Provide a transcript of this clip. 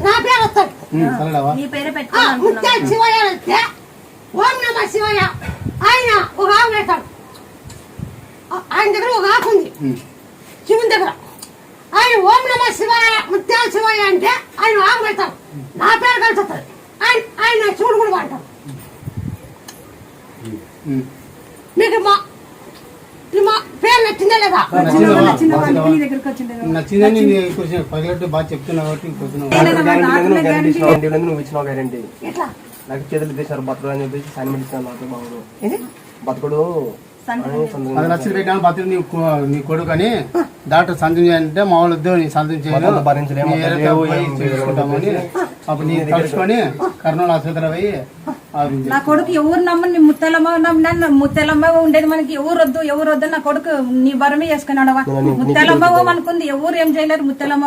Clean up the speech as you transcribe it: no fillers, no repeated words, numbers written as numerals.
నా పేరు వస్తాడు. నీ పేరే ముత్యాల శివయ్య వస్తే ఓం నమ శివయ్య ఆయన ఒక ఆకు పెడతాడు. ఆయన దగ్గర ఒక ఆకు ఉంది శివుని దగ్గర. ఆయన ఓం నమ శివయ్య ముత్యాల శివయ్య అంటే ఆయన ఆకు పెడతాడు. నా పేరు కలిసి వస్తుంది. ఆయన శివుడు కూడా అంటాడు. మీకు మా పేరు నచ్చిందా లేదా? నచ్చిందని పగిలట్టు బాగా చెప్తున్నావు కాబట్టి నువ్వు ఇచ్చినావు గ్యారంటీ. నాకు చేతులు తీసారు బతుకుడు అని చెప్పేసి సైన్ ఇచ్చాను. నాతో బాగుడు బతుకుడు అది లక్షలు పెట్టాను బతుకు నీ కొడుకు అని డాక్టర్ సంతం చేయాలంటే మా వాళ్ళు వద్దు నీ సంతం చేయలేదు చేసుకుంటామని అప్పుడు నీ కలుసుకొని కర్నూలు ఆసుపత్రి పోయి నా కొడుకు ఎవరు నమ్మని ముత్తెలమ్మ ఉండేది మనకి ఎవరు వద్దు నా కొడుకు నీ బరమే చేసుకున్నాడవా. ముత్తెలమ్మ అనుకుంది ఎవరు ఏం చేయలేరు. ముత్తెలమ్మ